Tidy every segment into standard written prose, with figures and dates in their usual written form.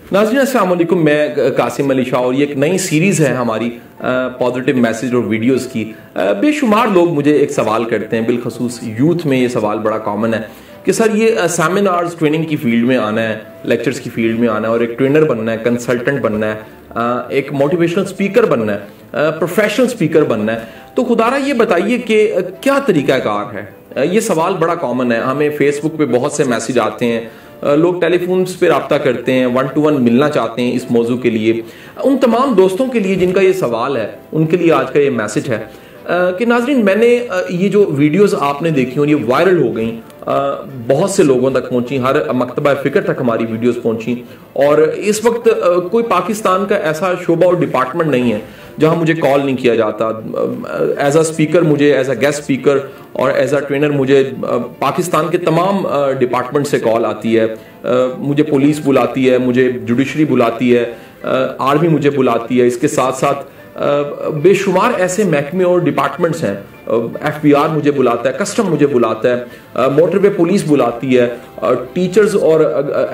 नाज़रीन अस्सलाम वालेकुम, मैं कासिम अली शाह और ये एक नई सीरीज़ है हमारी पॉजिटिव मैसेज और वीडियोस की। बेशुमार लोग मुझे एक सवाल करते हैं, बिलखसूस यूथ में ये सवाल बड़ा कॉमन है कि सर ये सेमिनार्स ट्रेनिंग की फील्ड में आना है, लेक्चर्स की फील्ड में आना है और एक ट्रेनर बनना है, कंसल्टेंट बनना है, एक मोटिवेशनल स्पीकर बनना है, प्रोफेशनल स्पीकर बनना है, तो खुदारा ये बताइए कि क्या तरीक़ाकार है। ये सवाल बड़ा कॉमन है, हमें फेसबुक पे बहुत से मैसेज आते हैं, लोग टेलीफोन्स पे रब्ता करते हैं, 1-to-1 मिलना चाहते हैं इस मौजू के लिए। उन तमाम दोस्तों के लिए जिनका ये सवाल है, उनके लिए आज का ये मैसेज है कि नाज़रीन, मैंने ये जो वीडियोस आपने देखी और ये वायरल हो गई, बहुत से लोगों तक पहुंची, हर मकतबा फ़िक्र तक हमारी वीडियोस पहुंची और इस वक्त कोई पाकिस्तान का ऐसा शोबा और डिपार्टमेंट नहीं है जहां मुझे कॉल नहीं किया जाता। एज अ स्पीकर मुझे, एज अ गेस्ट स्पीकर और एज अ ट्रेनर मुझे पाकिस्तान के तमाम डिपार्टमेंट से कॉल आती है। मुझे पुलिस बुलाती है, मुझे जुडिशरी बुलाती है, आर्मी मुझे बुलाती है। इसके साथ साथ बेशुमार ऐसे महकमे और डिपार्टमेंट्स हैं, FBI मुझे बुलाता है, कस्टम मुझे बुलाता है, मोटरवे पुलिस बुलाती है, टीचर्स और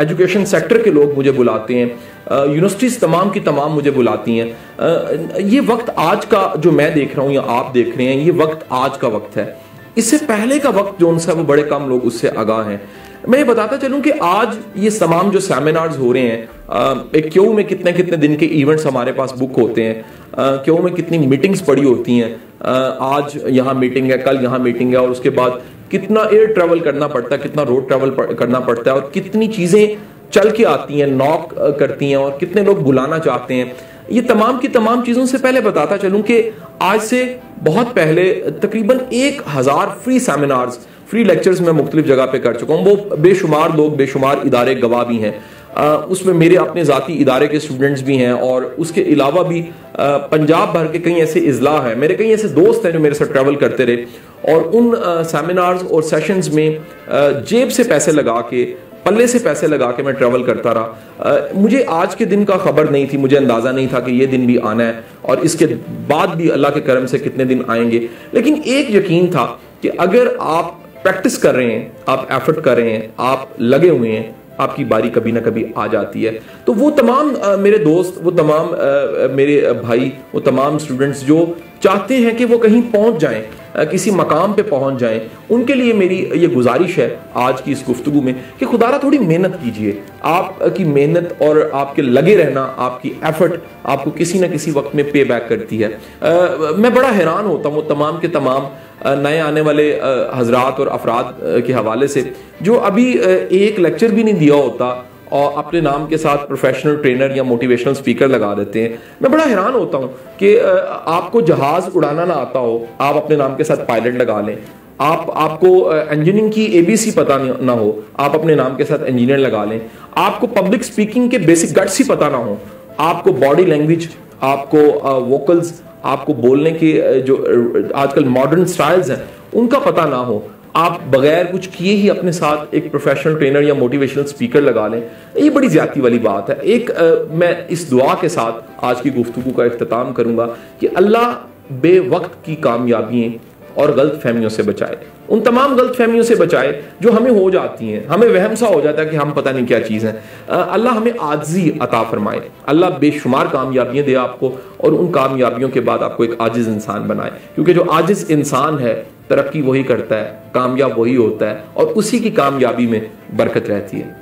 एजुकेशन सेक्टर के लोग मुझे बुलाते हैं, यूनिवर्सिटीज तमाम की तमाम मुझे बुलाती हैं। ये वक्त आज का जो मैं देख रहा हूँ या आप देख रहे हैं, ये वक्त आज का वक्त है। इससे पहले का वक्त जो उनसे वो बड़े कम लोग उससे आगाह हैं। मैं ये बताता चलूं कि आज ये तमाम जो सेमिनार्स हो रहे हैं, एक क्यों में कितने कितने दिन के इवेंट्स हमारे पास बुक होते हैं, क्यों में कितनी मीटिंग्स पड़ी होती हैं, आज यहाँ मीटिंग है, कल यहाँ मीटिंग है और उसके बाद कितना एयर ट्रैवल करना पड़ता है, कितना रोड ट्रैवल करना पड़ता है और कितनी चीज़ें चल के आती हैं, नॉक करती हैं और कितने लोग बुलाना चाहते हैं। ये तमाम की तमाम चीज़ों से पहले बताता चलूं कि आज से बहुत पहले तकरीबन 1000 फ्री सेमिनार्स, फ्री लेक्चर्स मैं मुख्तलिफ जगह पे कर चुका हूँ। वो बेशुमार लोग, बेशुमार इदारे गवाह भी हैं। उसमें मेरे अपने ज़ाती इदारे के स्टूडेंट्स भी हैं और उसके अलावा भी पंजाब भर के कई ऐसे इजला हैं, मेरे कई ऐसे दोस्त हैं जो मेरे साथ ट्रैवल करते रहे और उन सेमिनार्स और सेशंस में जेब से पैसे लगा के, पल्ले से पैसे लगा के मैं ट्रैवल करता रहा। मुझे आज के दिन का खबर नहीं थी, मुझे अंदाज़ा नहीं था कि ये दिन भी आना है और इसके बाद भी अल्लाह के करम से कितने दिन आएंगे। लेकिन एक यकीन था कि अगर आप प्रैक्टिस कर रहे हैं, आप एफर्ट कर रहे हैं, आप लगे हुए हैं, आपकी बारी कभी ना कभी आ जाती है। तो वो तमाम मेरे दोस्त, वो तमाम मेरे भाई, वो तमाम स्टूडेंट्स जो चाहते हैं कि वो कहीं पहुंच जाएं, किसी मकाम पे पहुंच जाएं, उनके लिए मेरी ये गुजारिश है आज की इस गुफ्तगू में कि खुदारा थोड़ी मेहनत कीजिए। आपकी मेहनत और आपके लगे रहना, आपकी एफर्ट आपको किसी ना किसी वक्त में पे बैक करती है। मैं बड़ा हैरान होता हूँ तमाम के तमाम नए आने वाले हजरात और अफराद के हवाले से जो अभी एक लेक्चर भी नहीं दिया होता और अपने नाम के साथ प्रोफेशनल ट्रेनर या मोटिवेशनल स्पीकर लगा देते हैं। मैं बड़ा हैरान होता हूं कि आपको जहाज उड़ाना ना आता हो, आप अपने नाम के साथ पायलट लगा लें। आपको इंजीनियरिंग की ABC पता ना हो, आप अपने नाम के साथ इंजीनियर लगा लें। आपको पब्लिक स्पीकिंग के बेसिक गट्स ही पता ना हो, आपको बॉडी लैंग्वेज, आपको वोकल्स, आपको बोलने के जो आजकल मॉडर्न स्टाइल्स हैं उनका पता ना हो, आप बगैर कुछ किए ही अपने साथ एक प्रोफेशनल ट्रेनर या मोटिवेशनल स्पीकर लगा लें, ये बड़ी ज्यादती वाली बात है। मैं इस दुआ के साथ आज की गुफ्तगू का इख्तिताम करूंगा कि अल्लाह बेवक्त की कामयाबियां और गलत फहमियों से बचाए, उन तमाम गलत फहमियों से बचाए जो हमें हो जाती हैं। हमें वहम सा हो जाता है कि हम पता नहीं क्या चीज़ है। अल्लाह हमें आजिज़ी अता फरमाए, अल्लाह बेशुमार कामयाबियां दे आपको और उन कामयाबियों के बाद आपको एक आजिज़ इंसान बनाए, क्योंकि जो आजिज़ इंसान है तरक्की वही करता है, कामयाब वही होता है और उसी की कामयाबी में बरकत रहती है।